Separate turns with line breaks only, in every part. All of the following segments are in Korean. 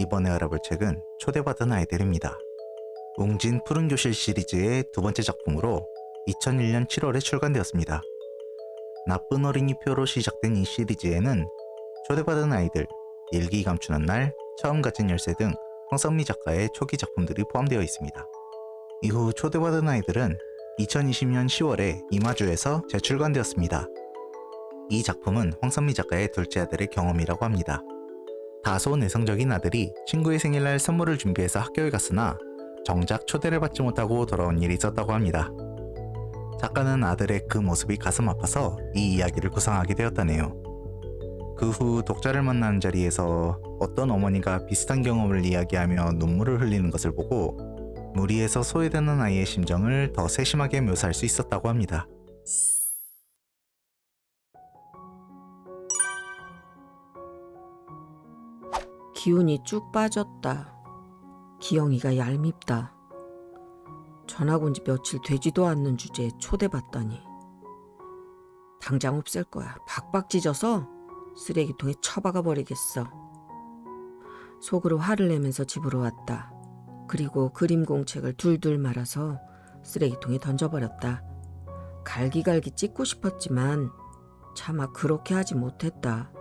이번에 알아볼 책은 초대받은 아이들입니다. 웅진 푸른 교실 시리즈의 두 번째 작품으로 2001년 7월에 출간되었습니다. 나쁜 어린이표로 시작된 이 시리즈에는 초대받은 아이들, 일기 감추는 날, 처음 가진 열쇠 등 황선미 작가의 초기 작품들이 포함되어 있습니다. 이후 초대받은 아이들은 2020년 10월에 이마주에서 재출간되었습니다. 이 작품은 황선미 작가의 둘째 아들의 경험이라고 합니다. 다소 내성적인 아들이 친구의 생일날 선물을 준비해서 학교에 갔으나 정작 초대를 받지 못하고 돌아온 일이 있었다고 합니다. 작가는 아들의 그 모습이 가슴 아파서 이 이야기를 구상하게 되었다네요. 그 후 독자를 만나는 자리에서 어떤 어머니가 비슷한 경험을 이야기하며 눈물을 흘리는 것을 보고 무리해서 소외되는 아이의 심정을 더 세심하게 묘사할 수 있었다고 합니다.
기운이 쭉 빠졌다. 기영이가 얄밉다. 전학 온 지 며칠 되지도 않는 주제에 초대받다니. 당장 없앨 거야. 박박 찢어서 쓰레기통에 처박아 버리겠어. 속으로 화를 내면서 집으로 왔다. 그리고 그림 공책을 둘둘 말아서 쓰레기통에 던져버렸다. 갈기갈기 찍고 싶었지만 차마 그렇게 하지 못했다.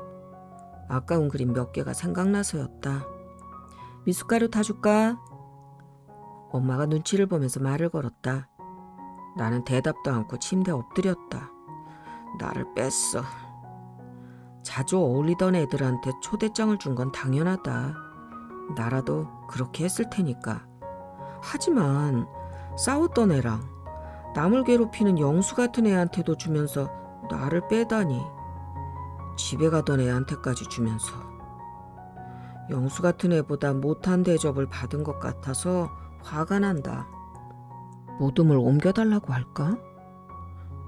아까운 그림 몇 개가 생각나서였다. 미숫가루 타줄까? 엄마가 눈치를 보면서 말을 걸었다. 나는 대답도 않고 침대에 엎드렸다. 나를 뺐어. 자주 어울리던 애들한테 초대장을 준 건 당연하다. 나라도 그렇게 했을 테니까. 하지만 싸웠던 애랑 남을 괴롭히는 영수 같은 애한테도 주면서 나를 빼다니. 집에 가던 애한테까지 주면서. 영수 같은 애보다 못한 대접을 받은 것 같아서 화가 난다. 모둠을 옮겨달라고 할까?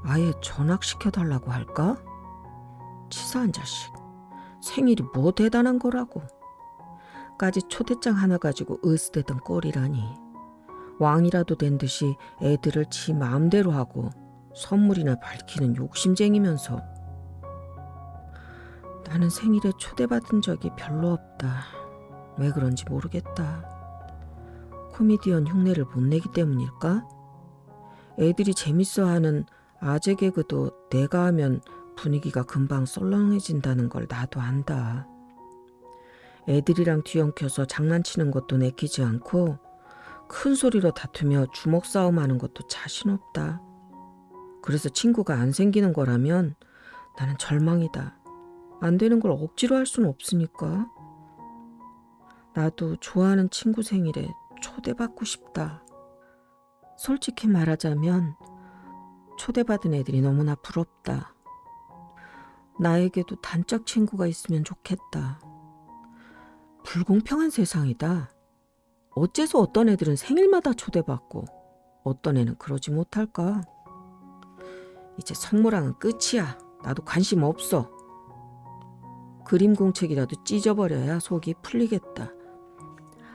아예 전학시켜달라고 할까? 치사한 자식. 생일이 뭐 대단한 거라고. 까지 초대장 하나 가지고 으스대던 꼴이라니. 왕이라도 된 듯이 애들을 지 마음대로 하고 선물이나 밝히는 욕심쟁이면서. 나는 생일에 초대받은 적이 별로 없다. 왜 그런지 모르겠다. 코미디언 흉내를 못 내기 때문일까? 애들이 재밌어하는 아재 개그도 내가 하면 분위기가 금방 썰렁해진다는 걸 나도 안다. 애들이랑 뒤엉켜서 장난치는 것도 내키지 않고 큰 소리로 다투며 주먹 싸움하는 것도 자신 없다. 그래서 친구가 안 생기는 거라면 나는 절망이다. 안 되는 걸 억지로 할 수는 없으니까. 나도 좋아하는 친구 생일에 초대받고 싶다. 솔직히 말하자면 초대받은 애들이 너무나 부럽다. 나에게도 단짝 친구가 있으면 좋겠다. 불공평한 세상이다. 어째서 어떤 애들은 생일마다 초대받고 어떤 애는 그러지 못할까? 이제 선물왕은 끝이야. 나도 관심 없어. 그림 공책이라도 찢어버려야 속이 풀리겠다.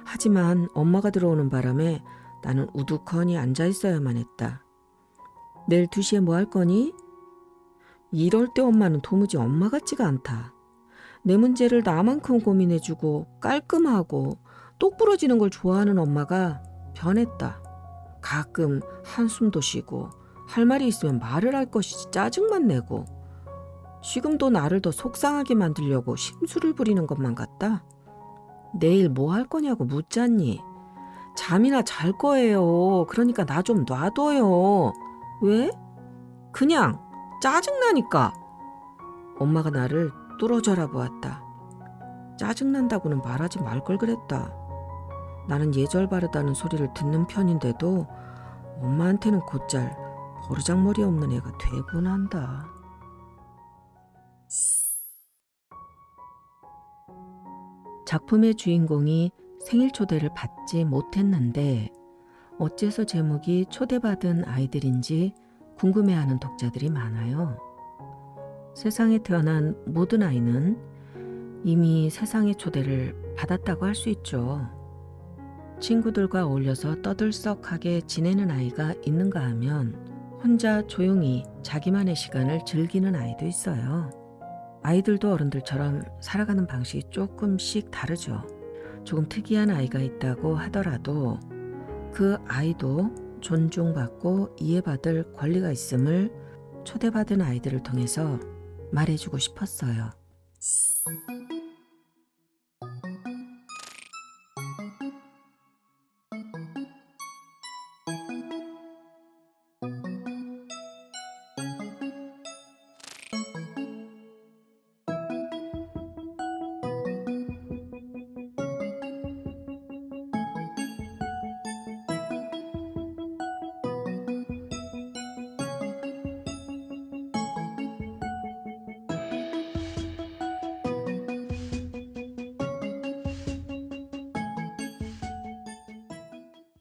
하지만 엄마가 들어오는 바람에 나는 우두커니 앉아있어야만 했다. 내일 2시에 뭐 할 거니? 이럴 때 엄마는 도무지 엄마 같지가 않다. 내 문제를 나만큼 고민해주고 깔끔하고 똑부러지는 걸 좋아하는 엄마가 변했다. 가끔 한숨도 쉬고 할 말이 있으면 말을 할 것이지 짜증만 내고 지금도 나를 더 속상하게 만들려고 심술을 부리는 것만 같다. 내일 뭐 할 거냐고 묻잖니. 잠이나 잘 거예요. 그러니까 나 좀 놔둬요. 왜? 그냥 짜증나니까. 엄마가 나를 뚫어져라 보았다. 짜증난다고는 말하지 말 걸 그랬다. 나는 예절 바르다는 소리를 듣는 편인데도 엄마한테는 곧잘 버르장머리 없는 애가 되곤 한다. 작품의 주인공이 생일 초대를 받지 못했는데 어째서 제목이 초대받은 아이들인지 궁금해하는 독자들이 많아요. 세상에 태어난 모든 아이는 이미 세상의 초대를 받았다고 할 수 있죠. 친구들과 어울려서 떠들썩하게 지내는 아이가 있는가 하면 혼자 조용히 자기만의 시간을 즐기는 아이도 있어요. 아이들도 어른들처럼 살아가는 방식이 조금씩 다르죠. 조금 특이한 아이가 있다고 하더라도 그 아이도 존중받고 이해받을 권리가 있음을 초대받은 아이들을 통해서 말해주고 싶었어요.